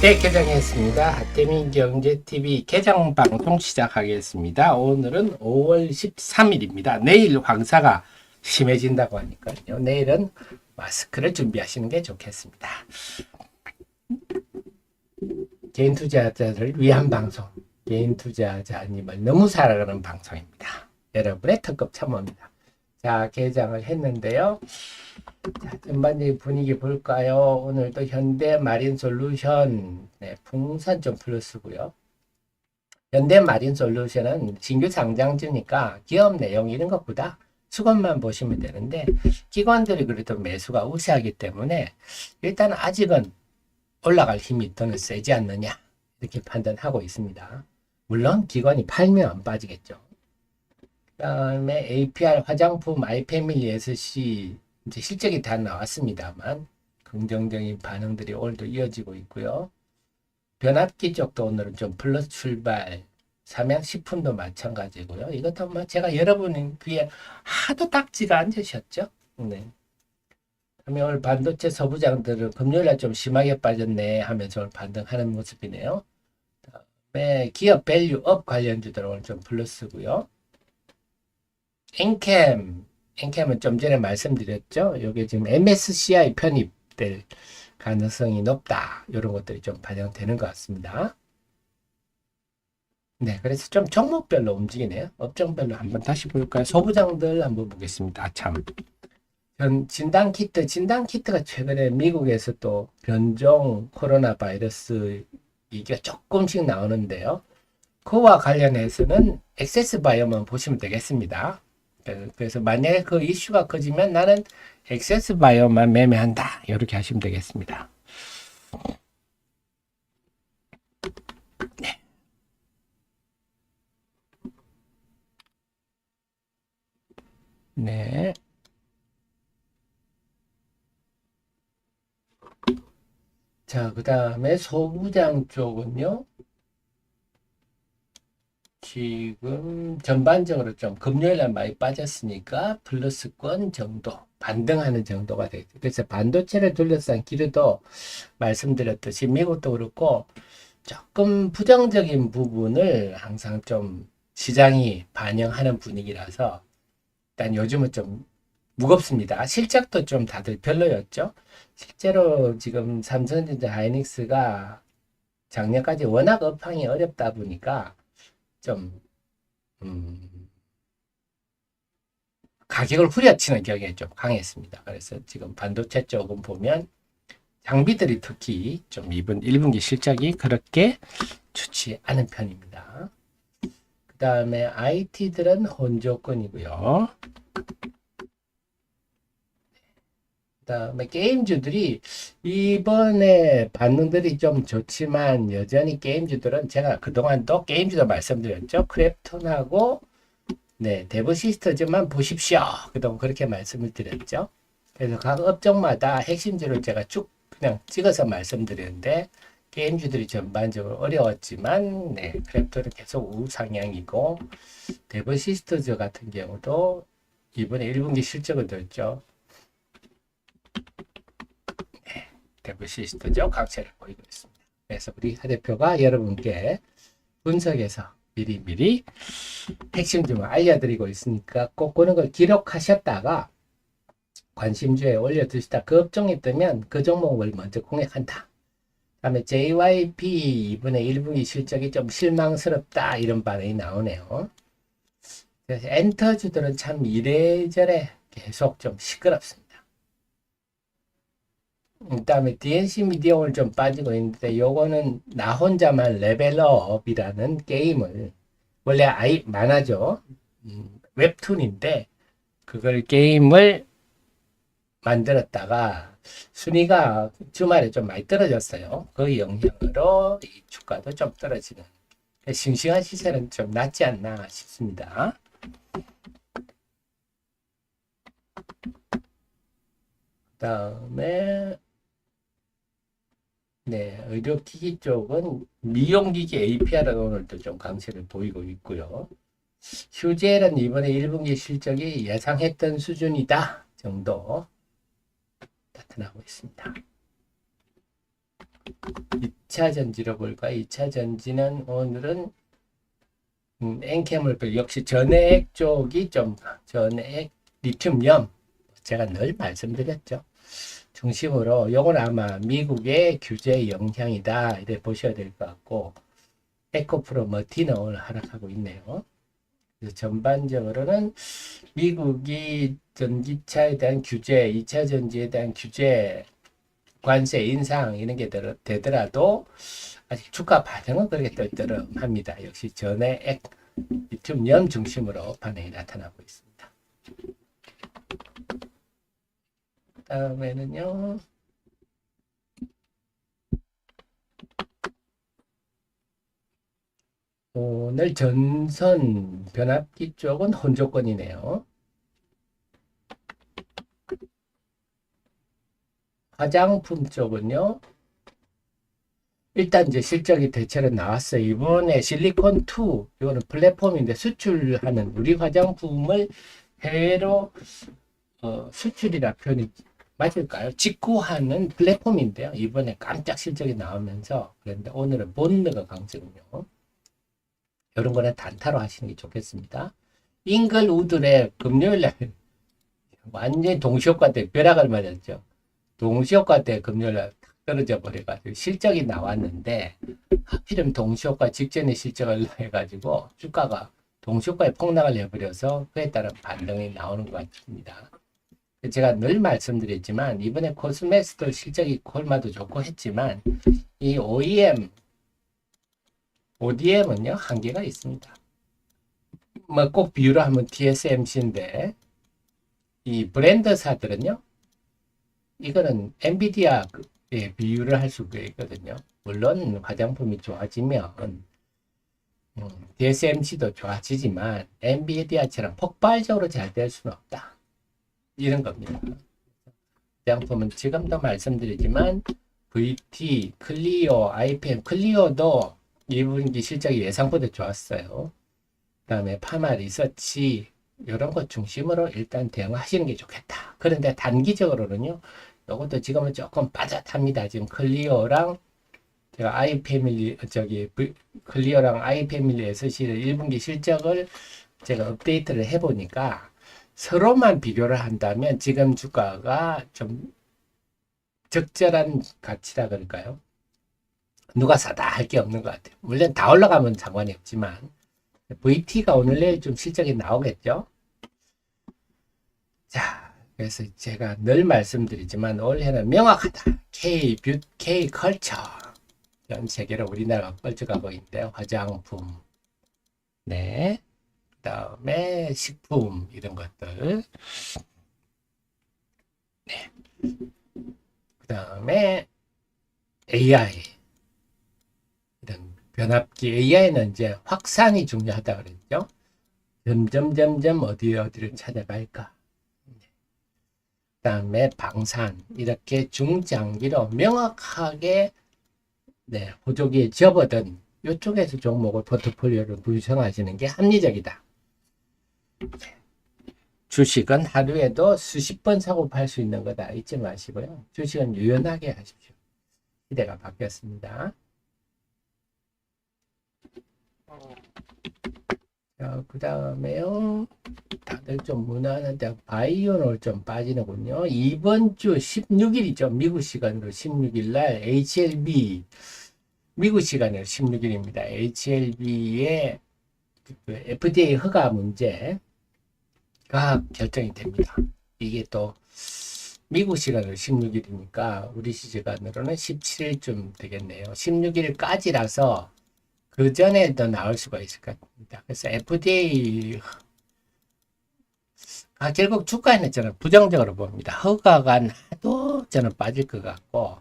네, 개장했습니다. 하태민경제TV 개장방송 시작하겠습니다. 오늘은 5월 13일입니다. 내일 황사가 심해진다고 하니까요. 내일은 마스크를 준비하시는 게 좋겠습니다. 개인 투자자들을 위한 방송, 개인 투자자님을 너무 사랑하는 방송입니다. 여러분의 특급 참모입니다. 자, 개장을 했는데요. 자, 전반적인 분위기 볼까요? 오늘도 현대마린솔루션, 네, 풍선 좀 플러스고요. 현대마린솔루션은 신규 상장주니까 기업 내용 이런 것보다 수급만 보시면 되는데 기관들이 그래도 매수가 우세하기 때문에 일단 아직은 올라갈 힘이 더는 세지 않느냐 이렇게 판단하고 있습니다. 물론 기관이 팔면 안 빠지겠죠. 그 다음에 APR 화장품 아이패밀리 SC 이제 실적이 다 나왔습니다만 긍정적인 반응들이 오늘도 이어지고 있고요. 변압기 쪽도 오늘은 좀 플러스 출발, 삼양식품도 마찬가지고요. 이것도 뭐 제가 여러분 귀에 하도 딱지가 앉으셨죠. 네. 그러면 오늘 반도체 서부장들은 금요일날 좀 심하게 빠졌네 하면서 오늘 반등하는 모습이네요. 그다음에 기업 밸류업 관련주들 오늘 좀 플러스고요. 엔캠은 좀 전에 말씀드렸죠. 이게 지금 MSCI 편입될 가능성이 높다. 이런 것들이 좀 반영되는 것 같습니다. 네, 그래서 좀 종목별로 움직이네요. 업종별로 한번 다시 볼까요? 소부장들 한번 보겠습니다. 아, 참. 진단키트가 최근에 미국에서 또 변종 코로나 바이러스 이게 조금씩 나오는데요. 그와 관련해서는 액세스 바이오만 보시면 되겠습니다. 그래서 만약에 그 이슈가 커지면 나는 액세스 바이오만 매매한다. 이렇게 하시면 되겠습니다. 네. 네. 자, 그 다음에 소부장 쪽은요. 지금 전반적으로 좀 금요일날 많이 빠졌으니까 플러스권 정도 반등하는 정도가 되죠. 그래서 반도체를 둘러싼 기류도 말씀드렸듯이 미국도 그렇고 조금 부정적인 부분을 항상 좀 시장이 반영하는 분위기라서 일단 요즘은 좀 무겁습니다. 실적도 좀 다들 별로였죠. 실제로 지금 삼성전자 하이닉스가 작년까지 워낙 업황이 어렵다 보니까 좀 가격을 후려치는 경향이 좀 강했습니다. 그래서 지금 반도체 쪽은 보면 장비들이 특히 좀 이번 1분기 실적이 그렇게 좋지 않은 편입니다. 그 다음에 IT들은 혼조권이고요. 그 다음에 게임주들이 이번에 반응들이 좀 좋지만 여전히 게임주들은 제가 그동안도 게임주도 말씀드렸죠. 크랩톤하고 네, 데브 시스터즈만 보십시오. 그동안 그렇게 말씀을 드렸죠. 그래서 각 업종마다 핵심주를 제가 쭉 그냥 찍어서 말씀드렸는데 게임주들이 전반적으로 어려웠지만 네, 크랩톤은 계속 우상향이고 데브 시스터즈 같은 경우도 이번에 1분기 실적을 냈죠. 데브 시스터즈 강세를 보이고 있습니다. 그래서 우리 하 대표가 여러분께 분석해서 미리미리 핵심 좀 알려드리고 있으니까 꼭 그런 걸 기록하셨다가 관심주에 올려두시다. 그 업종이 뜨면 그 종목을 먼저 공략한다. 다음에 JYP 이번에 1분기 실적이 좀 실망스럽다 이런 반응이 나오네요. 그래서 엔터주들은 참 이래저래 계속 좀 시끄럽습니다. 그 다음에 DNC 미디어 오늘 좀 빠지고 있는데 요거는 나 혼자만 레벨업이라는 게임을 원래 만화죠. 웹툰인데 그걸 게임을 만들었다가 순위가 주말에 좀 많이 떨어졌어요. 그 영향으로 이 주가도 좀 떨어지는 싱싱한 시세는 좀 낮지 않나 싶습니다. 그 다음에 네, 의료기기 쪽은 미용기기 APR은 오늘도 좀 강세를 보이고 있고요. 휴젤은 이번에 1분기 실적이 예상했던 수준이다 정도 나타나고 있습니다. 2차 전지로 볼까? 2차 전지는 오늘은 엔캠을 역시 전해액 쪽이 좀 전해액 리튬염 제가 늘 말씀드렸죠. 중심으로 요건 아마 미국의 규제 영향이다 이렇게 보셔야 될 것 같고 에코프로 머티는 오늘 하락하고 있네요. 그래서 전반적으로는 미국이 전기차에 대한 규제, 2차 전지에 대한 규제, 관세 인상 이런 게 되더라도 아직 주가 반응은 그렇게 떨떠름합니다. 역시 전해액 리튬염 중심으로 반응이 나타나고 있습니다. 다음에는요. 오늘 전선 변압기 쪽은 혼조권이네요. 화장품 쪽은요. 일단 이제 실적이 대체로 나왔어요. 이번에 실리콘2 이거는 플랫폼인데 수출하는 우리 화장품을 해외로 수출이라 표현이 맞을까요? 직구하는 플랫폼인데요. 이번에 깜짝 실적이 나오면서 그런데 오늘은 본드가 강세군요. 이런 거는 단타로 하시는 게 좋겠습니다. 잉글우드의 금요일날 완전히 동시효과 때 벼락을 맞았죠. 동시효과 때 금요일날 떨어져 버려가지고 실적이 나왔는데 하필이면 동시효과 직전에 실적을 해가지고 주가가 동시효과에 폭락을 해버려서 그에 따른 반등이 나오는 것 같습니다. 제가 늘 말씀드렸지만 이번에 코스메스도 실적이 콜마도 좋고 했지만 이 OEM, ODM은요 한계가 있습니다. 뭐 꼭 비유를 하면 TSMC인데 이 브랜드사들은요 이거는 엔비디아 비유를 할 수가 있거든요. 물론 화장품이 좋아지면 TSMC도 좋아지지만 엔비디아처럼 폭발적으로 잘 될 수는 없다. 이런 겁니다. 화장품은 지금도 말씀드리지만 VT, 클리오, IPM, 클리오도 2분기 실적이 예상보다 좋았어요. 그 다음에 파마 리서치 이런 것 중심으로 일단 대응하시는 게 좋겠다. 그런데 단기적으로는요. 이것도 지금은 조금 빠듯합니다. 지금 클리오랑 제가 아이패밀리 클리오랑 아이패밀리 SC를 1분기 실적을 제가 업데이트를 해보니까 서로만 비교를 한다면 지금 주가가 좀 적절한 가치라 그럴까요? 누가 사다 할 게 없는 것 같아요. 물론 다 올라가면 상관이 없지만 VT가 오늘 내일 좀 실적이 나오겠죠. 자, 그래서 제가 늘 말씀드리지만 올해는 명확하다. K 컬처 전 세계로 우리나라가 뻘쳐가고 있는데요. 화장품, 네, 그 다음에 식품 이런 것들, 네, 그 다음에 AI 이런 변압기 AI는 이제 확산이 중요하다 그랬죠. 점점 어디를 찾아갈까. 그 다음에 방산 이렇게 중장기로 명확하게 호조기에 접어든 이쪽에서 종목을 포트폴리오를 구성하시는 게 합리적이다. 주식은 하루에도 수십 번 사고 팔 수 있는 거다 잊지 마시고요. 주식은 유연하게 하십시오. 시대가 바뀌었습니다. 그 다음에요. 다들 좀 무난한데 바이오는 좀 빠지는군요. 이번 주 16일이죠. 미국 시간으로 16일 날 HLB 미국 시간으로 16일입니다. HLB의 FDA 허가 문제가 결정이 됩니다. 이게 또 미국 시간으로 16일이니까 우리 시간으로는 17일쯤 되겠네요. 16일까지라서 그 전에도 나올 수가 있을 것 같습니다. 그래서 FDA 결국 주가에는 저는 부정적으로 봅니다. 허가가 나도 저는 빠질 것 같고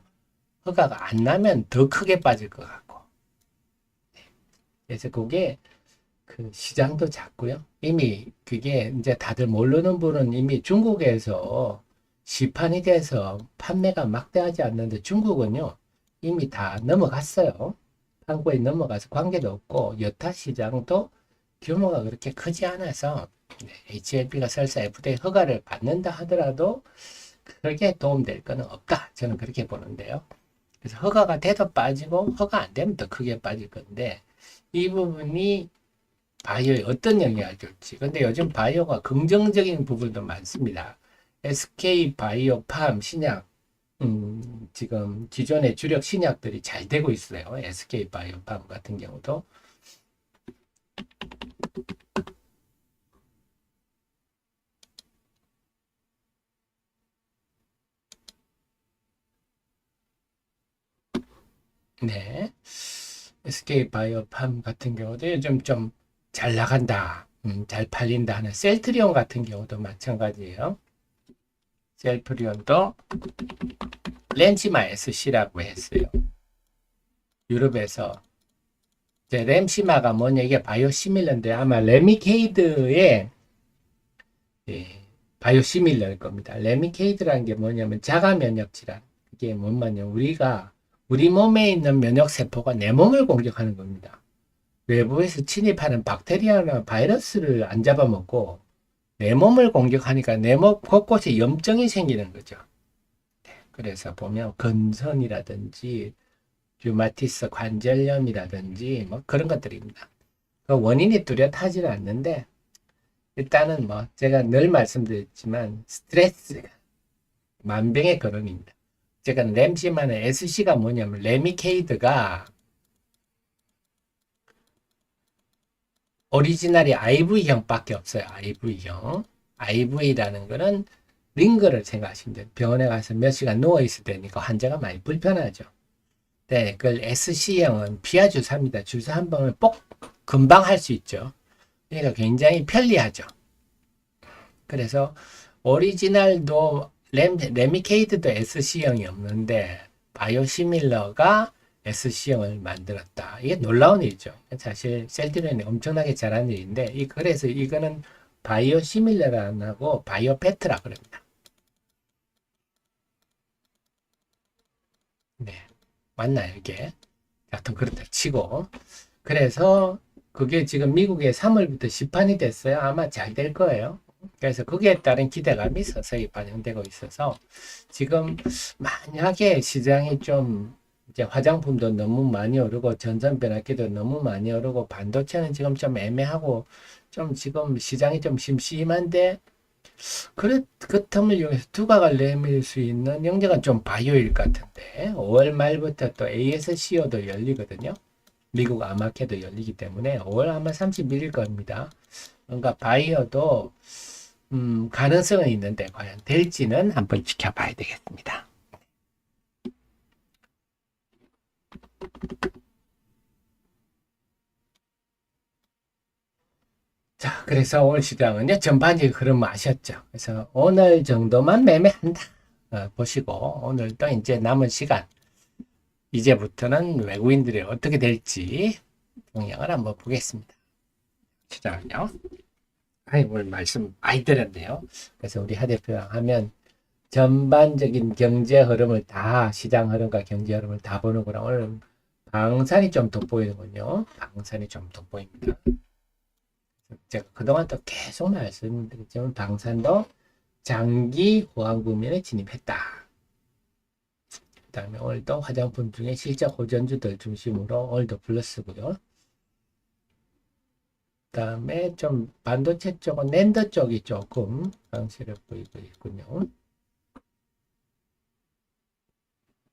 허가가 안 나면 더 크게 빠질 것 같고 그래서 그게 그 시장도 작고요. 이미 그게 이제 다들 모르는 분은 이미 중국에서 시판이 돼서 판매가 막대하지 않는데 중국은요 이미 다 넘어갔어요. 한국에 넘어가서 관계도 없고 여타 시장도 규모가 그렇게 크지 않아서 HLB가 설사 FDA 허가를 받는다 하더라도 크게 도움될 거는 없다. 저는 그렇게 보는데요. 그래서 허가가 돼도 빠지고 허가 안 되면 더 크게 빠질 건데 이 부분이 바이오에 어떤 영향을 줄지. 근데 요즘 바이오가 긍정적인 부분도 많습니다. SK 바이오팜 신약, 지금 기존의 주력 신약들이 잘 되고 있어요. SK 바이오팜 같은 경우도. 네. SK 바이오팜 같은 경우도 요즘 좀 잘 나간다. 잘 팔린다 하는 셀트리온 같은 경우도 마찬가지예요. 셀트리온도 렌치마 SC라고 했어요. 유럽에서. 이제 램시마가 뭐냐, 이게 바이오시밀러인데 아마 레미케이드의 예, 바이오시밀러일 겁니다. 레미케이드라는 게 뭐냐면 자가 면역 질환. 이게 뭔 말이냐, 우리 몸에 있는 면역 세포가 내 몸을 공격하는 겁니다. 외부에서 침입하는 박테리아나 바이러스를 안 잡아먹고 내 몸을 공격하니까 내 몸 곳곳에 염증이 생기는 거죠. 그래서 보면 건선이라든지 류마티스 관절염이라든지 뭐 그런 것들입니다. 그 원인이 뚜렷하지는 않는데 일단은 뭐 제가 늘 말씀드렸지만 스트레스가 만병의 근원입니다. 제가 램시만의 SC가 뭐냐면 레미케이드가 오리지널이 IV형밖에 없어요. IV형. IV라는 거는 링거를 생각하시면 돼요. 병원에 가서 몇 시간 누워있을 때니까 환자가 많이 불편하죠. 네, 그 SC형은 피하주사입니다. 주사 한 번을 꼭 금방 할 수 있죠. 그러니까 굉장히 편리하죠. 그래서 오리지널도 레미케이드도 SC형이 없는데 바이오시밀러가 SC형을 만들었다. 이게 놀라운 일이죠. 사실 셀트리온이 엄청나게 잘한 일인데 그래서 이거는 바이오시밀러가 하고 바이오페트라 그럽니다. 네, 맞나요 이게? 하여튼 그렇다 치고 그래서 그게 지금 미국에 3월부터 시판이 됐어요. 아마 잘 될 거예요. 그래서 거기에 따른 기대감이 서서히 반영되고 있어서 지금 만약에 시장이 좀 이제 화장품도 너무 많이 오르고 전선 변압기도 너무 많이 오르고 반도체는 지금 좀 애매하고 좀 지금 시장이 좀 심심한데 그 틈을 이용해서 두각을 내밀 수 있는 영재가 좀 바이오일 같은데 5월 말부터 또 ASCO도 열리거든요. 미국 아마케도 열리기 때문에 5월 아마 31일 겁니다. 그러니까 바이오도 가능성은 있는데 과연 될지는 한번 지켜봐야 되겠습니다. 자, 그래서 오늘 시장은요, 전반적인 흐름 아셨죠? 그래서 오늘 정도만 매매한다. 보시고, 오늘도 이제 남은 시간, 이제부터는 외국인들이 어떻게 될지 동향을 한번 보겠습니다. 시장은요. 오늘 말씀 많이 드렸네요. 그래서 우리 하 대표랑 하면 전반적인 경제 흐름을 다, 시장 흐름과 경제 흐름을 다 보는 거라 오늘 방산이 좀 돋보이는군요. 방산이 좀 돋보입니다. 제가 그동안 또 계속 말씀드렸지만 방산도 장기 호황 국면에 진입했다. 그 다음에 오늘도 화장품 중에 실적 호전주들 중심으로 오늘도 플러스고요. 그 다음에 좀 반도체 쪽은 낸더 쪽이 조금 강세를 보이고 있군요.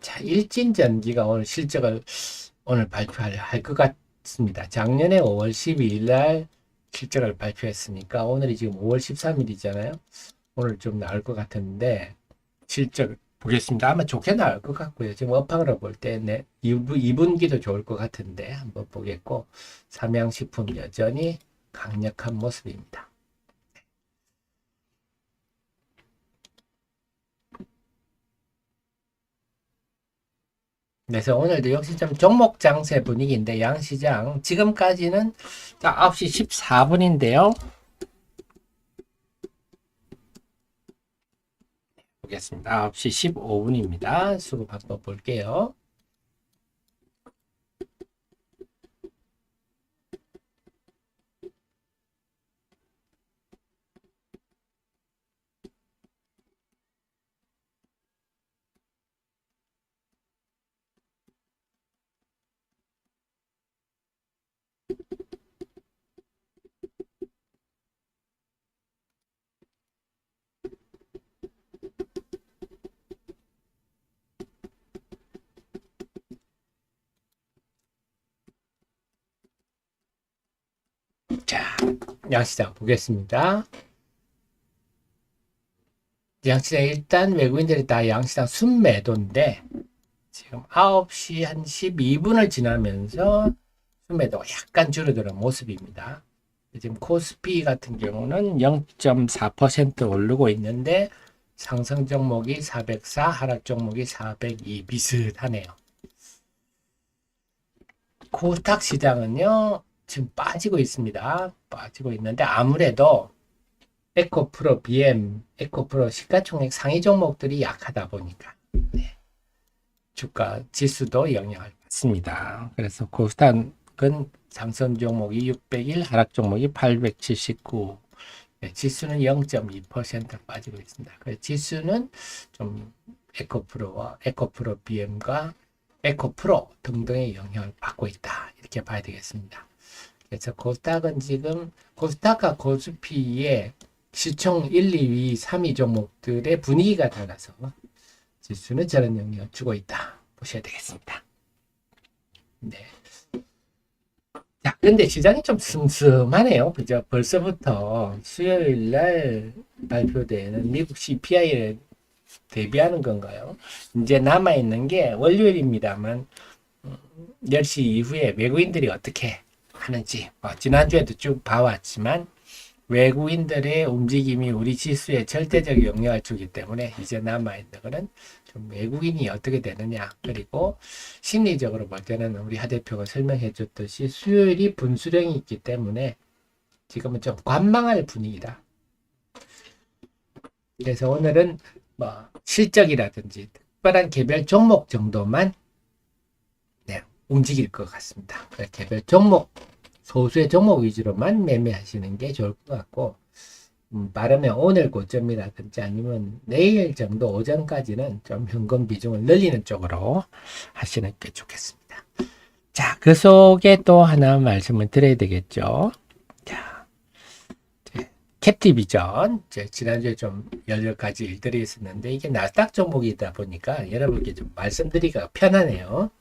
자, 일진전기가 오늘 실적을 오늘 발표할 것 같습니다. 작년에 5월 12일 날 실적을 발표했으니까 오늘이 지금 5월 13일이잖아요. 오늘 좀 나올 것 같은데 실적 보겠습니다. 아마 좋게 나올 것 같고요. 지금 업황으로 볼 때 2분기도 좋을 것 같은데 한번 보겠고 삼양식품 여전히 강력한 모습입니다. 그래서 오늘도 역시 좀 종목 장세 분위기인데 양시장 지금까지는 9시 14분인데요. 보겠습니다. 9시 15분입니다. 수급 한번 볼게요. 자, 양시장 보겠습니다. 양시장 일단 외국인들이 다 양시장 순매도인데 지금 9시 한 12분을 지나면서 순매도가 약간 줄어드는 모습입니다. 지금 코스피 같은 경우는 0.4% 오르고 있는데 상승 종목이 404, 하락 종목이 402 비슷하네요. 코스닥 시장은요, 지금 빠지고 있습니다. 빠지고 있는데 아무래도 에코프로, BM, 에코프로 시가총액 상위 종목들이 약하다 보니까 네, 주가 지수도 영향을 받습니다. 그래서 코스닥은 상승 종목이 601, 하락 종목이 879, 네, 지수는 0.2% 빠지고 있습니다. 그래서 지수는 좀 에코프로와 에코프로 BM과 에코프로 등등의 영향을 받고 있다. 이렇게 봐야 되겠습니다. 그래서 코스닥은 지금 코스닥과 코스피의 시총 1, 2위, 3위 종목들의 분위기가 달라서 지수는 저런 영향을 주고 있다. 보셔야 되겠습니다. 네. 자, 근데 시장이 좀 슴슴하네요. 그죠? 벌써부터 수요일 날 발표되는 미국 CPI를 대비하는 건가요? 이제 남아있는 게 월요일입니다만 10시 이후에 외국인들이 어떻게 하는지 지난주에도 쭉 봐왔지만 외국인들의 움직임이 우리 지수에 절대적 영향을 주기 때문에 이제 남아있는 거는 좀 외국인이 어떻게 되느냐, 그리고 심리적으로 볼 때는 우리 하 대표가 설명해 줬듯이 수요일이 분수령이 있기 때문에 지금은 좀 관망할 분위기다. 그래서 오늘은 실적이라든지 특별한 개별 종목 정도만 움직일 것 같습니다. 개별 종목, 소수의 종목 위주로만 매매하시는 게 좋을 것 같고, 빠르면 오늘 고점이라든지 아니면 내일 정도 오전까지는 좀 현금 비중을 늘리는 쪽으로 하시는 게 좋겠습니다. 자, 그 속에 또 하나 말씀을 드려야 되겠죠. 자, 캡티비전. 지난주에 좀 여러 가지 일들이 있었는데, 이게 나스닥 종목이다 보니까 여러분께 좀 말씀드리기가 편하네요.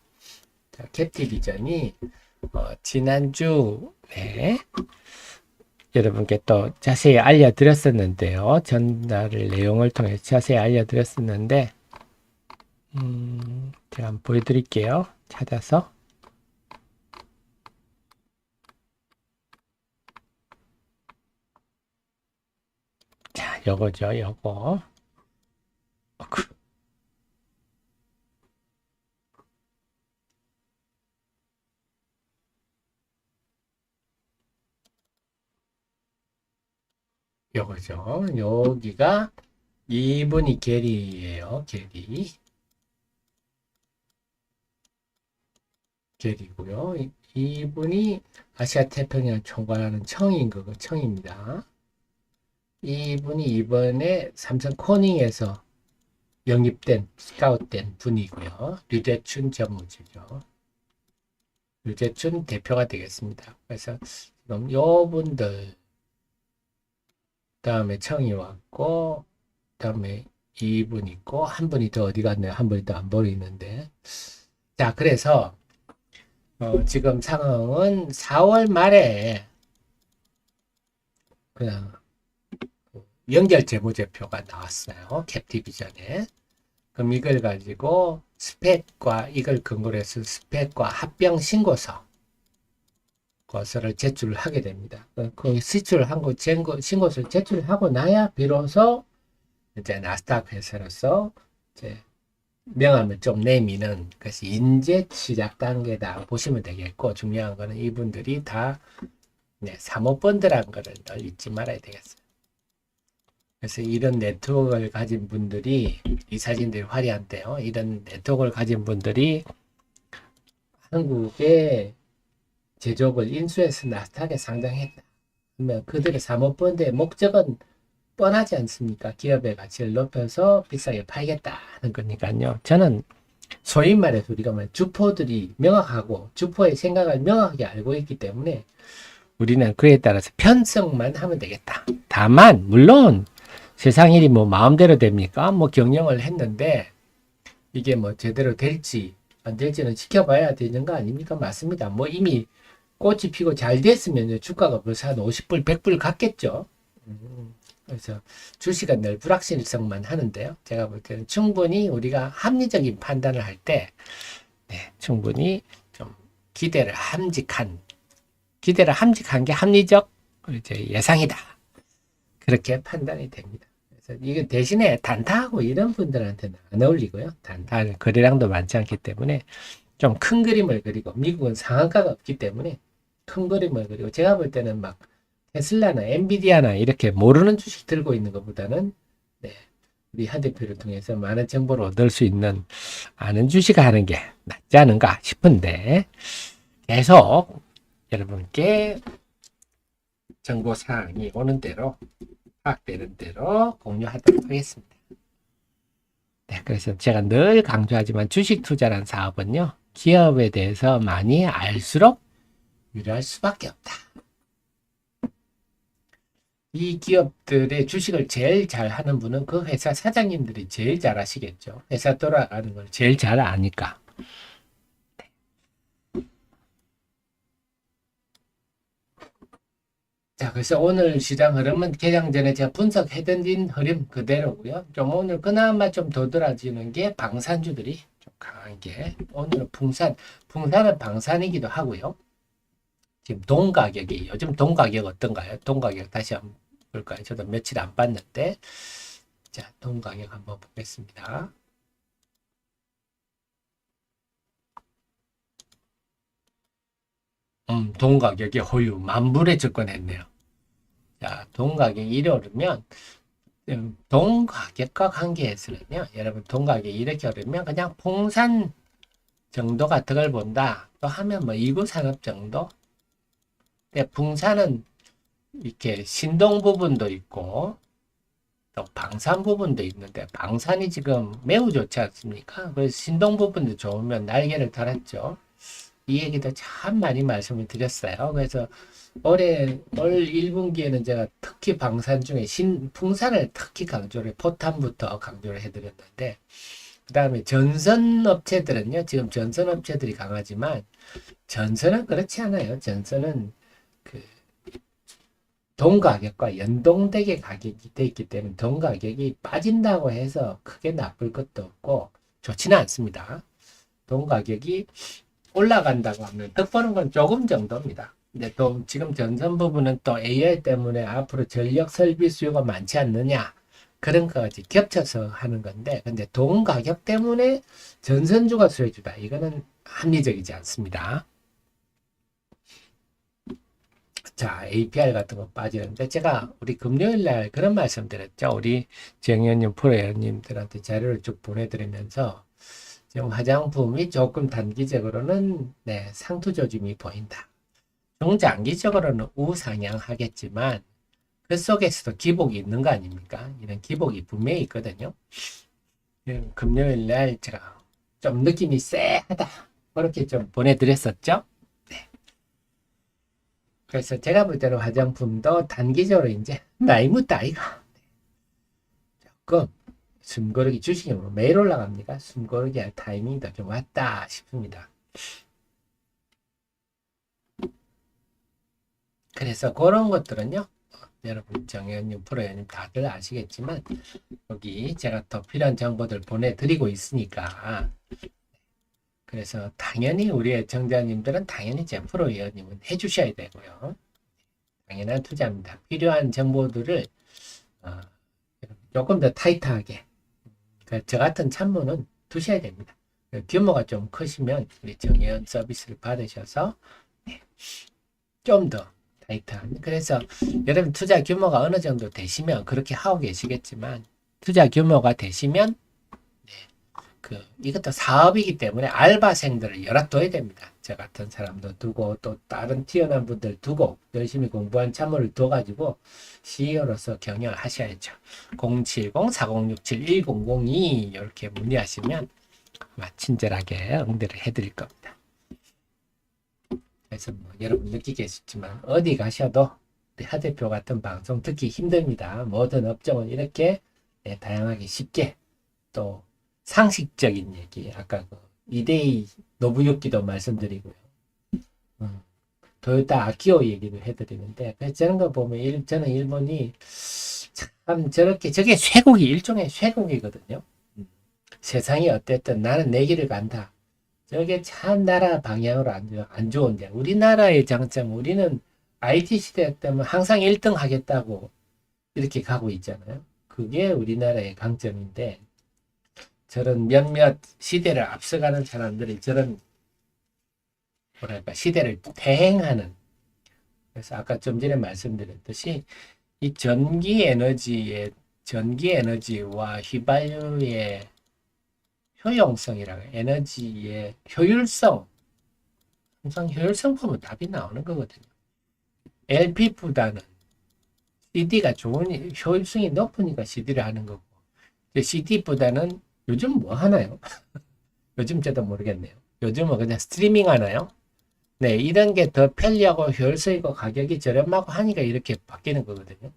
자, 캡티비전이 지난주에 여러분께 또 자세히 알려드렸었는데요. 전날 내용을 통해 자세히 알려드렸었는데, 제가 한번 보여드릴게요. 찾아서. 자, 요거죠, 요거. 요거죠. 여기가 2분이 게리예요. 게리고요. 2분이 아시아 태평양 총괄하는 청인 거고 청입니다. 이분이 이번에 삼성 코닝에서 영입된 스카웃된 분이고요. 류재춘 전무지죠. 류재춘 대표가 되겠습니다. 그래서 지금 요분들 다음에 청이 왔고 다음에 2분 있고 한 분이 더 어디 갔나요? 한 분이 더 안 보이는데. 자, 그래서 지금 상황은 4월 말에 그냥 연결 재무제표가 나왔어요. 캡티비전에. 그럼 이걸 가지고 스펙과 이걸 근거로 해서 스펙과 합병 신고서 거서를 제출을 하게 됩니다. 그 제출한 거 신고서를 제출하고 나야 비로소 이제 나스닥 회사로서 이제 명함을 좀 내미는 것이 이제 시작 단계다 보시면 되겠고, 중요한 거는 이분들이 다 사모펀드라는 거를 잊지 말아야 되겠어요. 그래서 이런 네트워크를 가진 분들이, 이 사진들이 화려한데요. 이런 네트워크를 가진 분들이 한국의 제조업을 인수해서 나스닥에 상장했다. 그러면 그들의 사모펀드의 목적은 뻔하지 않습니까? 기업의 가치를 높여서 비싸게 팔겠다는 거니까요. 저는 소위 말해서 우리가 주포들이 명확하고 주포의 생각을 명확하게 알고 있기 때문에 우리는 그에 따라서 편성만 하면 되겠다. 다만 물론 세상 일이 뭐 마음대로 됩니까? 뭐 경영을 했는데 이게 뭐 제대로 될지 안 될지는 지켜봐야 되는 거 아닙니까? 맞습니다. 뭐 이미 꽃이 피고 잘 됐으면 주가가 벌써 한 50불, 100불 갔겠죠. 그래서 주식은 늘 불확실성만 하는데요. 제가 볼 때는 충분히 우리가 합리적인 판단을 할 때, 충분히 좀 기대를 함직한 게 합리적 이제 예상이다. 그렇게 판단이 됩니다. 그래서 이게 대신에 단타하고 이런 분들한테는 안 어울리고요. 단타는 거래량도 많지 않기 때문에 좀 큰 그림을 그리고 미국은 상한가가 없기 때문에 큰 그림을 그리고 제가 볼 때는 막 테슬라나 엔비디아나 이렇게 모르는 주식 들고 있는 것보다는 우리 한 대표를 통해서 많은 정보를 얻을 수 있는 아는 주식을 하는 게 낫지 않은가 싶은데 계속 여러분께 정보사항이 오는 대로 파악되는 대로 공유하도록 하겠습니다. 네, 그래서 제가 늘 강조하지만 주식 투자란 사업은요, 기업에 대해서 많이 알수록 유리할 수밖에 없다. 이 기업들의 주식을 제일 잘 하는 분은 그 회사 사장님들이 제일 잘 아시겠죠. 회사 돌아가는 걸 제일 잘 아니까. 자, 그래서 오늘 시장 흐름은 개장 전에 제가 분석해드린 흐름 그대로고요. 좀 오늘 그나마 좀 도드라지는 게 방산주들이 좀 강한 게 오늘은 풍산은 방산이기도 하고요. 지금 동 가격이 요즘 동 가격 어떤가요? 동 가격 다시 한번 볼까요? 저도 며칠 안 봤는데 자, 동 가격 한번 보겠습니다. 동 가격이 호유 만불에 접근했네요. 자, 동 가격이 이래 오르면 동 가격과 관계에서는요, 여러분 동 가격이 이렇게 오르면 그냥 풍산 정도 같은 걸 본다. 또 하면 뭐 2구 산업 정도. 근데 풍산은 이렇게 신동 부분도 있고 또 방산 부분도 있는데 방산이 지금 매우 좋지 않습니까? 그래서 신동 부분도 좋으면 날개를 달았죠. 이 얘기도 참 많이 말씀을 드렸어요. 그래서 올 1분기에는 제가 특히 방산 중에 풍산을 특히 포탄부터 강조를 해드렸는데, 그 다음에 전선 업체들은요, 지금 전선 업체들이 강하지만, 전선은 그렇지 않아요. 전선은 동 가격과 연동되게 가격이 돼 있기 때문에 동 가격이 빠진다고 해서 크게 나쁠 것도 없고, 좋지는 않습니다. 동 가격이 올라간다고 하면 득 보는 건 조금 정도입니다. 근데 또 지금 전선 부분은 또 AI 때문에 앞으로 전력 설비 수요가 많지 않느냐 그런 거까지 겹쳐서 하는 건데, 근데 동 가격 때문에 전선주가 수혜주다, 이거는 합리적이지 않습니다. 자, APR 같은 거 빠지는데 제가 우리 금요일 날 그런 말씀 드렸죠. 우리 정의원님 프로회원님들한테 자료를 쭉 보내드리면서 지금 화장품이 조금 단기적으로는 상투 조짐이 보인다. 중장기적으로는 우상향하겠지만 그 속에서도 기복이 있는 거 아닙니까? 이런 기복이 분명히 있거든요. 금요일 날 제가 좀 느낌이 쎄하다 그렇게 좀 보내드렸었죠. 네. 그래서 제가 볼 때는 화장품도 단기적으로 이제 나이 묻다 이가 조금 숨고르기 주식으로 매일 올라갑니까? 숨고르기 할 타이밍도 좀 왔다 싶습니다. 그래서 그런 것들은요, 여러분 정혜원님 프로회원님 다들 아시겠지만 여기 제가 더 필요한 정보들 보내드리고 있으니까, 그래서 당연히 우리의 정자님들은 당연히 제 프로회원님은 해주셔야 되고요. 당연한 투자입니다. 필요한 정보들을 조금 더 타이트하게, 그러니까 저 같은 참모는 두셔야 됩니다. 규모가 좀 크시면 우리 정혜원 서비스를 받으셔서 좀 더 타이트한, 그래서 여러분 투자 규모가 어느 정도 되시면 그렇게 하고 계시겠지만, 투자 규모가 되시면 이것도 사업이기 때문에 알바생들을 열어둬야 됩니다. 저 같은 사람도 두고 또 다른 뛰어난 분들 두고 열심히 공부한 참모를 둬가지고 CEO로서 경영을 하셔야죠. 070-4067-1002 이렇게 문의하시면 아마 친절하게 응대를 해드릴 겁니다. 그래서 뭐 여러분 느끼겠지만 어디 가셔도 우리 하 대표 같은 방송 듣기 힘듭니다. 모든 업종은 이렇게 다양하게 쉽게 또 상식적인 얘기 아까 그 이데이 노부유키도 말씀드리고요. 토요타 아키오 얘기도 해드리는데 그래서 저런 거 보면 저는 일본이 참 저렇게 저게 쇠국이 일종의 쇠국이거든요. 세상이 어땠든 나는 내 길을 간다. 저게 참 나라 방향으로 안 좋은데 우리나라의 장점 우리는 IT 시대 때문에 항상 1등 하겠다고 이렇게 가고 있잖아요. 그게 우리나라의 강점인데 저런 몇몇 시대를 앞서가는 사람들이 저런 뭐랄까 시대를 대행하는 그래서 아까 좀 전에 말씀드렸듯이 이 전기 에너지와 휘발유의 효용성이라고 에너지의 효율성 항상 효율성 보면 답이 나오는 거거든요. LP보다는 CD가 좋은 효율성이 높으니까 CD를 하는 거고 CD보다는 요즘 뭐 하나요? 요즘 저도 모르겠네요. 요즘은 그냥 스트리밍 하나요? 네, 이런 게 더 편리하고 효율성 있고 가격이 저렴하고 하니까 이렇게 바뀌는 거거든요.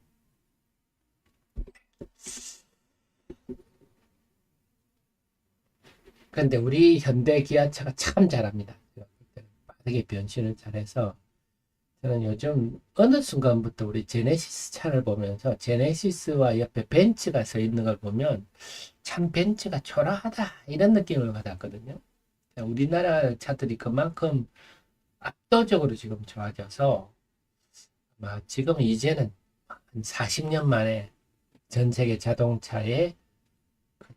그런데 우리 현대 기아차가 참 잘합니다. 빠르게 변신을 잘해서 저는 요즘 어느 순간부터 우리 제네시스 차를 보면서 제네시스와 옆에 벤츠가 서 있는 걸 보면 참 벤츠가 초라하다 이런 느낌을 받았거든요. 우리나라 차들이 그만큼 압도적으로 지금 좋아져서 지금 이제는 한 40년 만에 전 세계 자동차에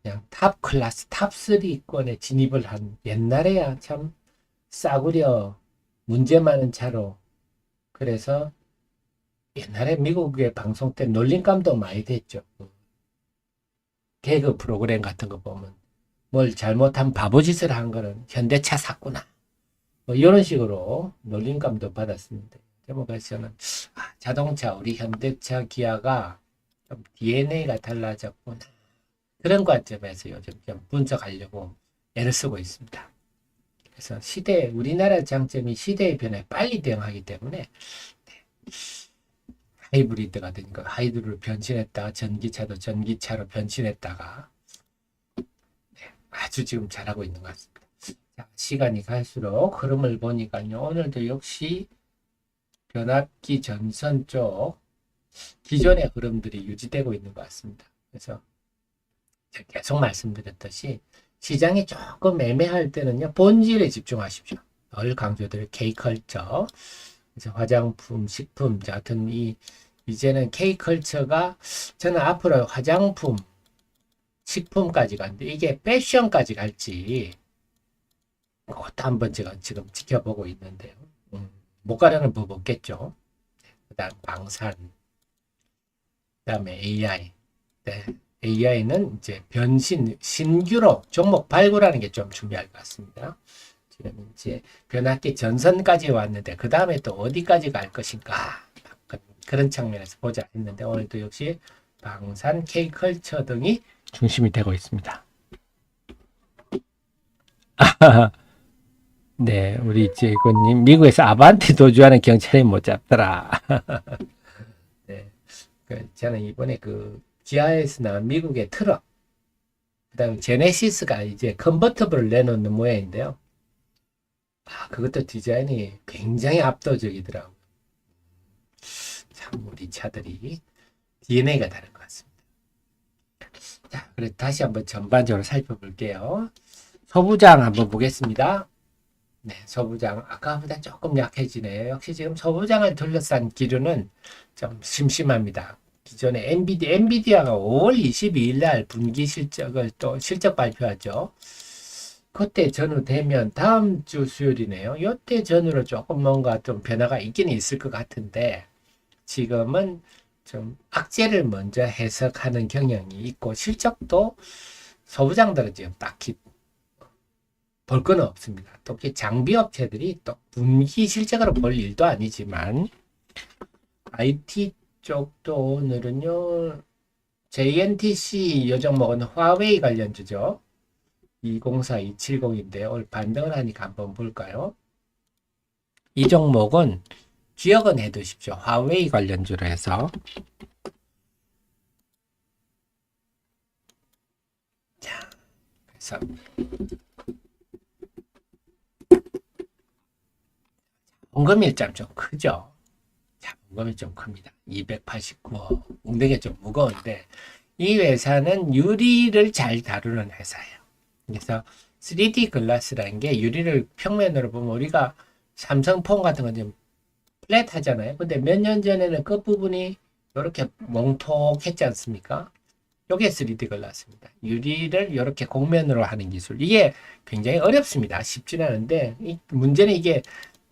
그냥 탑 클래스 탑 3권에 진입을 한 옛날에야 참 싸구려 문제 많은 차로 그래서 옛날에 미국의 방송 때 놀림감도 많이 됐죠. 개그 프로그램 같은 거 보면 뭘 잘못한 바보짓을 한 거는 현대차 샀구나. 뭐 이런 식으로 놀림감도 받았습니다. 제목에서는 자동차 우리 현대차 기아가 좀 DNA가 달라졌구나. 그런 관점에서 요즘 좀 분석하려고 애를 쓰고 있습니다. 그래서 우리나라 장점이 시대의 변화에 빨리 대응하기 때문에 하이브리드가 되니까 하이브리드로 변신했다가 전기차도 전기차로 변신했다가 아주 지금 잘하고 있는 것 같습니다. 자, 시간이 갈수록 흐름을 보니까요. 오늘도 역시 변압기 전선 쪽 기존의 흐름들이 유지되고 있는 것 같습니다. 그래서 계속 말씀드렸듯이 시장이 조금 애매할 때는요. 본질에 집중하십시오. 늘 강조드릴 K컬처 그래서 화장품, 식품 같은 이제는 K컬처가 저는 앞으로 화장품, 식품까지 가는데 이게 패션까지 갈지 그것도 한번 제가 지금 지켜보고 있는데요. 못 가려는 법 없겠죠. 그 다음 방산, 그 다음에 AI. 네. AI는 이제 신규로 종목 발굴하는 게 좀 중요할 것 같습니다. 지금 이제 변압기 전선까지 왔는데, 그 다음에 또 어디까지 갈 것인가. 그런 측면에서 보자 했는데, 오늘도 역시 방산, K컬처 등이 중심이 되고 있습니다. 네, 우리 제이코님, 미국에서 아반떼 도주하는 경찰이 못 잡더라. 네, 저는 이번에 GIS나 미국의 트럭, 그 다음에 제네시스가 이제 컨버터블을 내놓는 모양인데요. 그것도 디자인이 굉장히 압도적이더라고요. 참, 우리 차들이 DNA가 다른 것 같습니다. 자, 그래서 다시 한번 전반적으로 살펴볼게요. 소부장 한번 보겠습니다. 네, 소부장 아까보다 조금 약해지네요. 역시 지금 소부장을 둘러싼 기류는 좀 심심합니다. 기존에 엔비디아가 5월 22일 날 분기 실적을 또 실적 발표하죠. 그때 전후되면 다음 주 수요일이네요. 이때 전후로 조금 뭔가 좀 변화가 있기는 있을 것 같은데 지금은 좀 악재를 먼저 해석하는 경향이 있고 실적도 소부장들은 지금 딱히 볼 건 없습니다. 특히 장비 업체들이 또 분기 실적으로 볼 일도 아니지만 IT 쪽도 오늘은요 JNTC 요 종목은 화웨이 관련주죠. 204270인데 오늘 반등을 하니까 한번 볼까요? 이 종목은 기억은 해두십시오. 화웨이 관련주로 해서. 자, 그래서 원금일점 좀 크죠? 자, 원금이 좀 큽니다. 289억. 웅덩이가 좀 무거운데 이 회사는 유리를 잘 다루는 회사예요. 그래서 3D 글라스라는 게 유리를 평면으로 보면 우리가 삼성폰 같은 건 좀 플랫 하잖아요. 근데 몇 년 전에는 끝부분이 이렇게 몽톡했지 않습니까? 이게 3D 글라스입니다. 유리를 이렇게 곡면으로 하는 기술. 이게 굉장히 어렵습니다. 쉽진 않은데 문제는 이게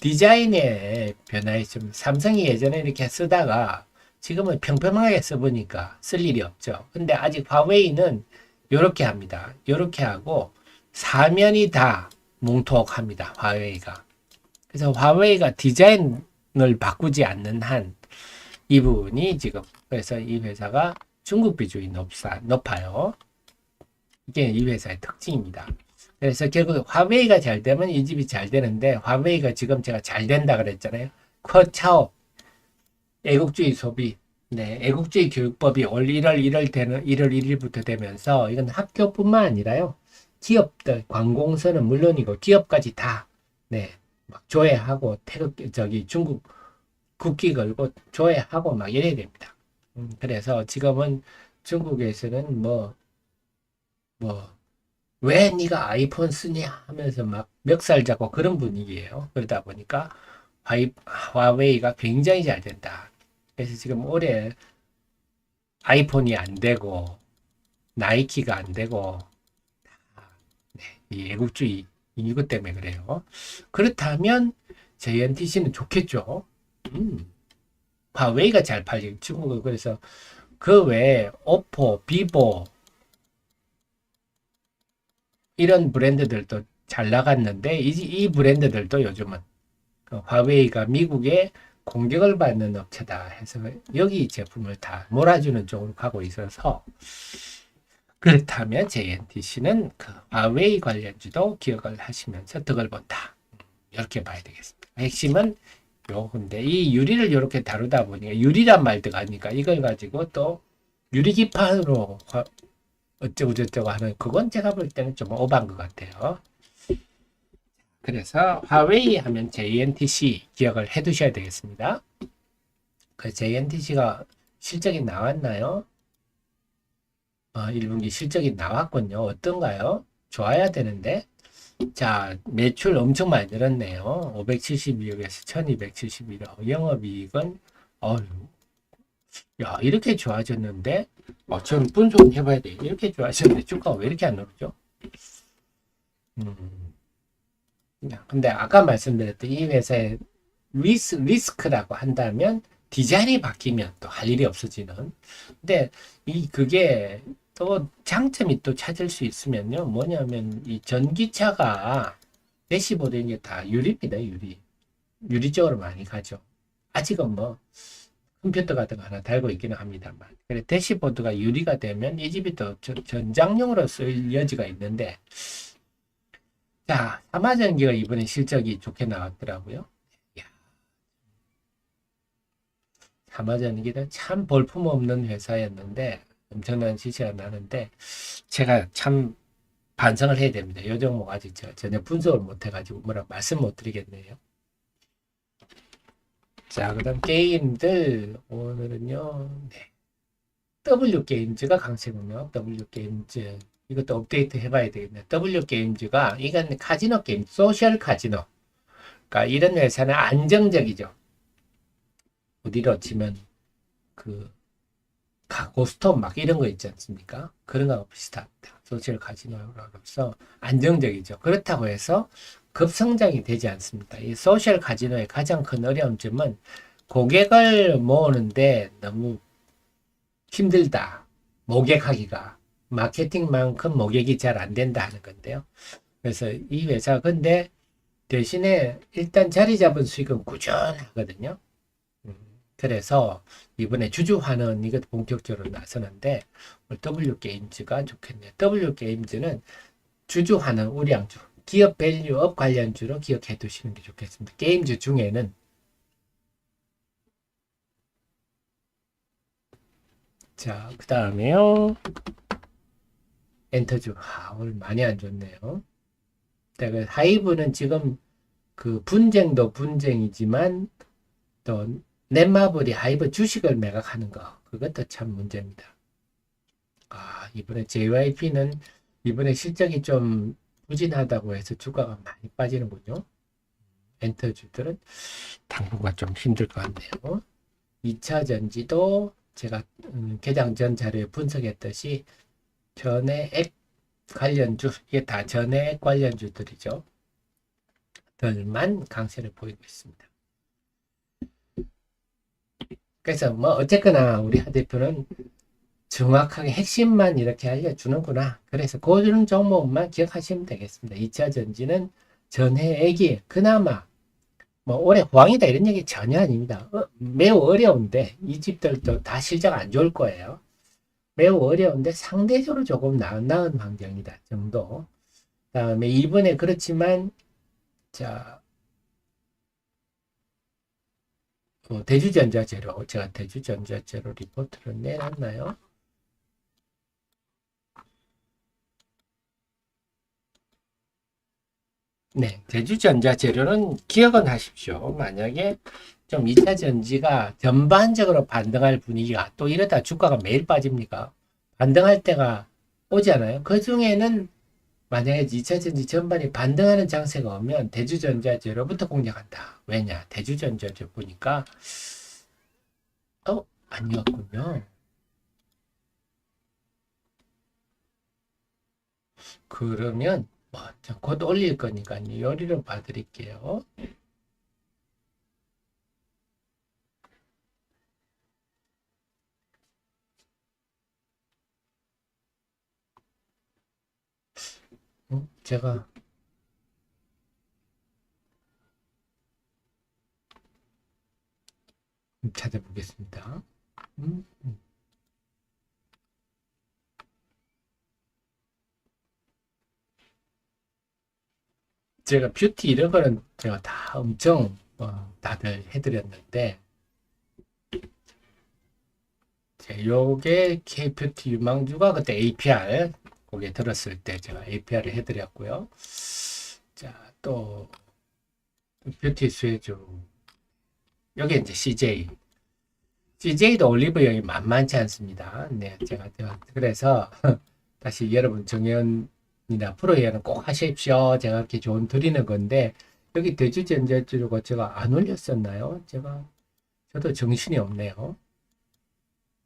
디자인의 변화에 좀 삼성이 예전에 이렇게 쓰다가 지금은 평평하게 써보니까 쓸 일이 없죠. 근데 아직 화웨이는 이렇게 합니다. 이렇게 하고 사면이 다 뭉톡합니다. 화웨이가. 그래서 화웨이가 디자인을 바꾸지 않는 한 이 부분이 지금 그래서 이 회사가 중국 비중이 높아요. 이게 이 회사의 특징입니다. 그래서 결국 화웨이가 잘 되면 이 집이 잘 되는데 화웨이가 지금 제가 잘 된다 그랬잖아요. 쿼차오 애국주의 소비, 네, 애국주의 교육법이 올 1월 1일부터 되면서 이건 학교뿐만 아니라요. 기업들 관공서는 물론이고 기업까지 다 네, 막 조회하고 중국 국기 걸고 조회하고 막 이래야 됩니다. 그래서 지금은 중국에서는 왜 네가 아이폰 쓰냐 하면서 막 멱살 잡고 그런 분위기예요. 그러다 보니까 화웨이가 굉장히 잘 된다. 그래서 지금 올해 아이폰이 안 되고 나이키가 안 되고 네, 이 애국주의 이것 때문에 그래요. 그렇다면 JNTC는 좋겠죠. 화웨이가 잘 팔리고 중국은 그래서 그 외에 오포, 비보 이런 브랜드들도 잘 나갔는데 이 브랜드들도 요즘은 화웨이가 미국에 공격을 받는 업체다 해서 여기 제품을 다 몰아주는 쪽으로 가고 있어서 그렇다면 JNTC는 그 화웨이 관련주도 기억을 하시면서 덕을 본다. 이렇게 봐야 되겠습니다. 핵심은 요건데 이 유리를 이렇게 다루다 보니까 유리란 말 들어가니까 이걸 가지고 또 유리기판으로 어쩌고저쩌고 하는 그건 제가 볼 때는 좀 오버한 것 같아요. 그래서 화웨이 하면 JNTC 기억을 해 두셔야 되겠습니다. 그 JNTC가 실적이 나왔나요? 1분기 실적이 나왔군요. 어떤가요? 좋아야 되는데. 자, 매출 엄청 많이 늘었네요. 572억에서 1271억. 영업이익은, 야, 이렇게 좋아졌는데, 전 분석 해봐야 돼. 이렇게 좋아졌는데, 주가가 왜 이렇게 안 오르죠? 근데 아까 말씀드렸던 이 회사의 리스크라고 한다면, 디자인이 바뀌면 또 할 일이 없어지는. 근데 그게 또 장점이 또 찾을 수 있으면요. 뭐냐면 이 전기차가 대시보드인 게 다 유리입니다. 유리 쪽으로 많이 가죠. 아직은 컴퓨터 같은 거 하나 달고 있기는 합니다만. 그래 대시보드가 유리가 되면 이 집이 또 전장용으로 쓰일 여지가 있는데 자, 삼화전기가 이번에 실적이 좋게 나왔더라고요. 삼화전기는 참 볼품없는 회사였는데 엄청난 지시가 나는데 제가 참 반성을 해야 됩니다. 이 종목 아직 제가 전혀 분석을 못 해가지고 뭐라 말씀 못 드리겠네요. 자, 그 다음 게임들 오늘은요. 네. W게임즈가 강세군요. W게임즈 이것도 업데이트 해봐야 되겠네요. W게임즈가 이건 카지노 게임, 소셜 카지노. 그러니까 이런 회사는 안정적이죠. 어디로 치면 고스톱 막 이런 거 있지 않습니까? 그런 거하고 비슷합니다. 소셜 카지노로서 안정적이죠. 그렇다고 해서 급성장이 되지 않습니다. 이 소셜 카지노의 가장 큰 어려운 점은 고객을 모으는데 너무 힘들다. 모객하기가. 마케팅만큼 모객이 잘 안 된다 하는 건데요. 그래서 이 회사 근데 대신에 일단 자리 잡은 수익은 꾸준하거든요. 그래서 이번에 주주환원 이것 본격적으로 나서는데 W게임즈가 좋겠네요. W게임즈는 주주하는 우량주, 기업 밸류업 관련주로 기억해 두시는 게 좋겠습니다. 게임주 중에는 자, 그 다음에요. 엔터주. 오늘 많이 안 좋네요. 그 하이브는 지금 그 분쟁도 분쟁이지만 또 넷마블이 하이브 주식을 매각하는 거 그것도 참 문제입니다. 이번에 JYP는 이번에 실적이 좀 부진하다고 해서 주가가 많이 빠지는군요. 엔터주들은 당분간 좀 힘들 것 같네요. 2차 전지도 제가 개장 전 자료에 분석했듯이 전해액 관련주, 이게 다 전해액 관련주들이죠. 들만 강세를 보이고 있습니다. 그래서 뭐 어쨌거나 우리 하 대표는 정확하게 핵심만 이렇게 알려주는구나. 그래서 그런 종목만 기억하시면 되겠습니다. 2차 전지는 전해액이 그나마 뭐 올해 호황이다 이런 얘기 전혀 아닙니다. 매우 어려운데 이 집들도 다 실적 안 좋을 거예요. 매우 어려운데 상대적으로 조금 나은 환경이다 정도. 그다음에 이번에 그렇지만 자 대주전자재료 제가 대주전자재료 리포트를 내놨나요? 네, 대주전자재료는 기억은 하십시오. 만약에 좀 2차 전지가 전반적으로 반등할 분위기가 또 이러다 주가가 매일 빠집니까? 반등할 때가 오잖아요. 그 중에는 만약에 2차 전지 전반이 반등하는 장세가 오면 대주전자재료부터 공략한다. 왜냐? 대주전자재료 보니까 아니었군요. 그러면 곧 올릴 거니까 요리를 봐드릴게요. 제가 찾아보겠습니다. 제가 뷰티 이런 거는 제가 다 엄청 다들 해드렸는데 요게 K뷰티 유망주가 그때 APR 거기에 들었을 때 제가 APR을 해드렸고요. 자, 또 뷰티 수혜주 여기 이제 CJ도 올리브영이 만만치 않습니다. 네, 제가 그래서 다시 여러분 정연이나 프로에는 꼭 하십시오. 제가 이렇게 조언 드리는 건데 여기 대주전자주가 제가 안 올렸었나요? 저도 정신이 없네요.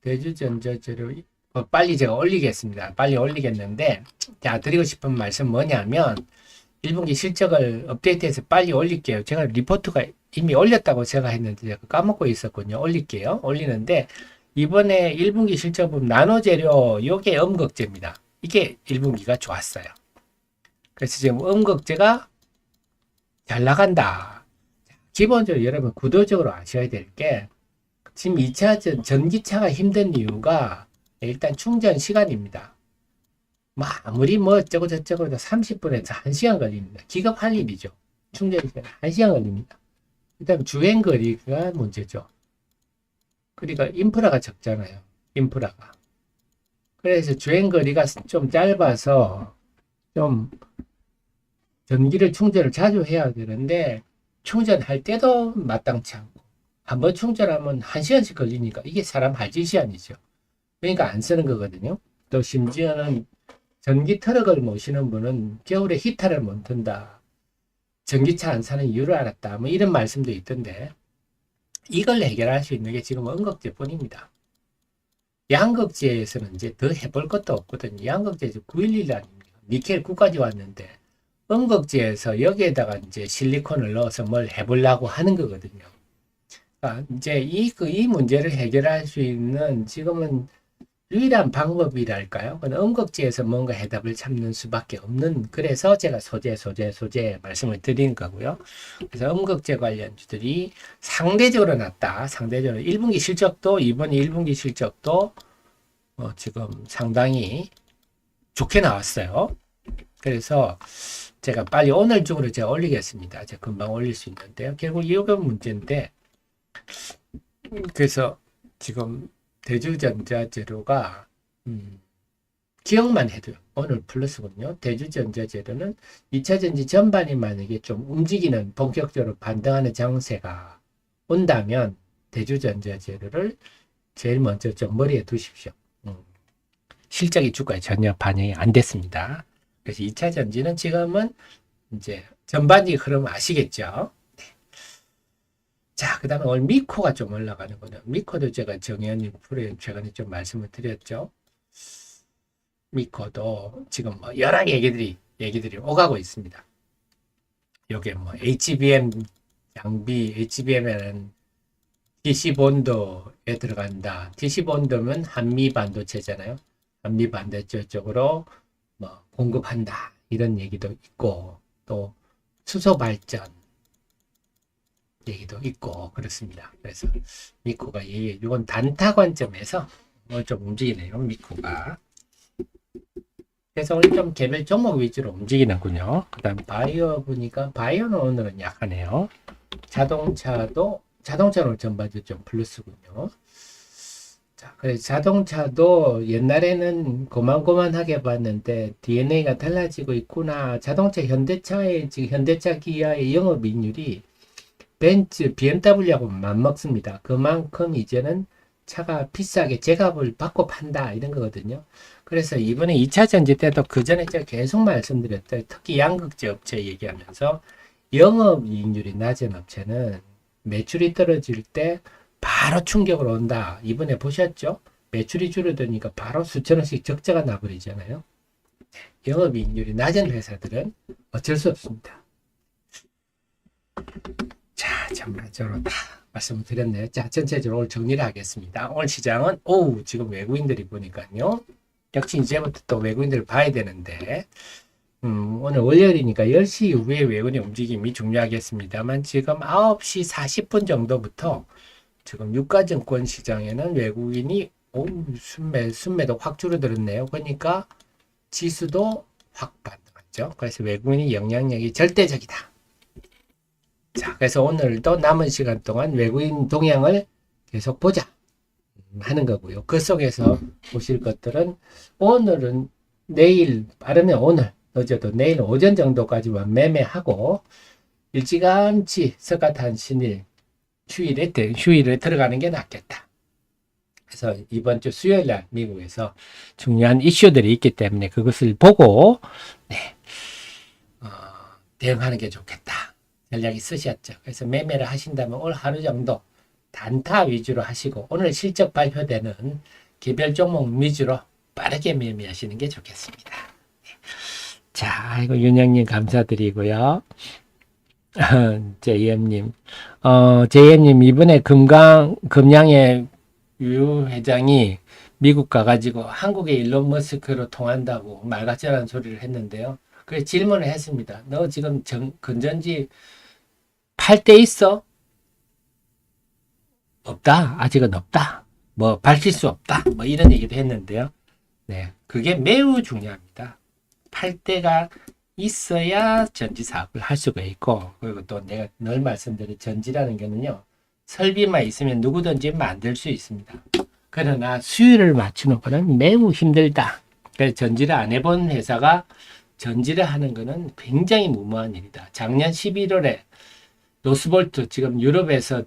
대주전자재료 빨리 제가 올리겠습니다. 빨리 올리겠는데 자 드리고 싶은 말씀 뭐냐면 1분기 실적을 업데이트해서 빨리 올릴게요. 제가 리포트가 이미 올렸다고 제가 했는데 제가 까먹고 있었군요. 올릴게요. 올리는데 이번에 1분기 실적 보면 나노재료 요게 음극재입니다. 이게 1분기가 좋았어요. 그래서 지금 음극재가 잘 나간다. 기본적으로 여러분 구도적으로 아셔야 될 게 지금 2차 전기차가 힘든 이유가 일단 충전 시간입니다. 아무리 어쩌고 저쩌고 해도 30분에서 1시간 걸립니다. 기겁할 일이죠. 충전 시간 1시간 걸립니다. 그 다음 주행거리가 문제죠. 그러니까 인프라가 적잖아요. 인프라가. 그래서 주행거리가 좀 짧아서 좀 전기를 충전을 자주 해야 되는데 충전할 때도 마땅치 않고 한번 충전하면 1시간씩 걸리니까 이게 사람 할 짓이 아니죠. 그러니까 안 쓰는 거거든요. 또 심지어는 전기 트럭을 모시는 분은 겨울에 히터를 못 튼다. 전기차 안 사는 이유를 알았다. 이런 말씀도 있던데 이걸 해결할 수 있는 게 지금 음극재뿐입니다. 양극재에서는 이제 더 해볼 것도 없거든요. 양극재 911 아닙니까? 니켈 9까지 왔는데 음극재에서 여기에다가 이제 실리콘을 넣어서 뭘 해보려고 하는 거거든요. 그러니까 이제 이 문제를 해결할 수 있는 지금은 유일한 방법이랄까요? 음극재에서 뭔가 해답을 찾는 수밖에 없는, 그래서 제가 소재 말씀을 드리는 거고요. 그래서 음극재 관련주들이 상대적으로 낮다. 상대적으로 1분기 실적도, 이번 1분기 실적도 지금 상당히 좋게 나왔어요. 그래서 제가 빨리 오늘 중으로 제가 올리겠습니다. 제가 금방 올릴 수 있는데요. 결국 이게 문제인데, 그래서 지금 대주전자재료가 기억만 해도 오늘 플러스군요. 대주전자재료는 2차 전지 전반이 만약에 좀 움직이는 본격적으로 반등하는 장세가 온다면 대주전자재료를 제일 먼저 좀 머리에 두십시오. 실적이 주가에 전혀 반영이 안 됐습니다. 그래서 2차 전지는 지금은 이제 전반기 흐름 아시겠죠? 네. 자, 그 다음에 오늘 미코가 좀 올라가는 거는, 미코도 제가 정의원님 프로에 최근에 좀 말씀을 드렸죠. 미코도 지금 뭐 여러 얘기들이 오가고 있습니다. 요게 뭐 HBM 장비, HBM에는 TC본드에 들어간다. TC본드면 한미 반도체잖아요. 한미 반도체 쪽으로 뭐 공급한다. 이런 얘기도 있고, 또 수소 발전 얘기도 있고 그렇습니다. 그래서 미코가 이건 단타 관점에서 좀 움직이네요. 미코가. 그래서 오늘 좀 개별 종목 위주로 움직이는군요. 그 다음 바이오 보니까 바이오는 오늘은 약하네요. 자동차는 전반적으로 좀 플러스군요. 자, 그래서 자동차도 옛날에는 고만고만하게 봤는데 DNA가 달라지고 있구나. 자동차 현대차의 지금 현대차 기아의 영업이익률이 벤츠, BMW하고 맞먹습니다. 그만큼 이제는 차가 비싸게 제값을 받고 판다 이런 거거든요. 그래서 이번에 2차 전지 때도 그 전에 제가 계속 말씀드렸던 특히 양극재 업체 얘기하면서 영업이익률이 낮은 업체는 매출이 떨어질 때 바로 충격으로 온다. 이번에 보셨죠? 매출이 줄어드니까 바로 수천원씩 적자가 나버리잖아요. 영업이익률이 낮은 회사들은 어쩔 수 없습니다. 자, 전반적으로 다 말씀을 드렸네요. 자, 전체적으로 오늘 정리를 하겠습니다. 오늘 시장은 지금 외국인들이 보니까요. 역시 이제부터 또 외국인들을 봐야 되는데 오늘 월요일이니까 10시 이후에 외국인의 움직임이 중요하겠습니다만 지금 9시 40분 정도부터 지금 유가증권 시장에는 외국인이 순매도 확 줄어들었네요. 그러니까 지수도 확 반등했죠. 그래서 외국인의 영향력이 절대적이다. 자, 그래서 오늘도 남은 시간 동안 외국인 동향을 계속 보자 하는 거고요. 그 속에서 보실 것들은 오늘은 내일 빠르면 오늘 늦어도 내일 오전 정도까지만 매매하고 일찌감치 석가탄신일 휴일에 들어가는 게 낫겠다. 그래서 이번 주 수요일 날 미국에서 중요한 이슈들이 있기 때문에 그것을 보고 대응하는 게 좋겠다. 전략이 쓰셨죠. 그래서 매매를 하신다면 오늘 하루 정도 단타 위주로 하시고 오늘 실적 발표되는 개별 종목 위주로 빠르게 매매하시는 게 좋겠습니다. 자, 아이고 윤영님 감사드리고요. JM님, JM님 이번에 금양의 유 회장이 미국 가가지고 한국의 일론 머스크로 통한다고 말 같지 않은 소리를 했는데요. 그래서 질문을 했습니다. 너 지금 건전지 팔 때 있어? 없다. 아직은 없다. 뭐 밝힐 수 없다. 뭐 이런 얘기도 했는데요. 네, 그게 매우 중요합니다. 팔 때가 있어야 전지 사업을 할 수가 있고, 그리고 또 내가 늘 말씀드린 전지라는 게는요, 설비만 있으면 누구든지 만들 수 있습니다. 그러나 수율을 맞추는 거는 매우 힘들다. 그래서 전지를 안 해본 회사가 전지를 하는 거는 굉장히 무모한 일이다. 작년 11월에 노스볼트, 지금 유럽에서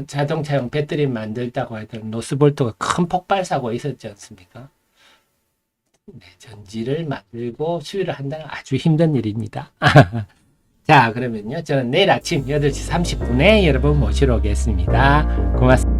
자동차용 배터리 만들다고 하던 노스볼트가 큰 폭발 사고가 있었지 않습니까? 네, 전지를 만들고 수율을 한다는 아주 힘든 일입니다. 자, 그러면요. 저는 내일 아침 8시 30분에 여러분 모시러 오겠습니다. 고맙습니다.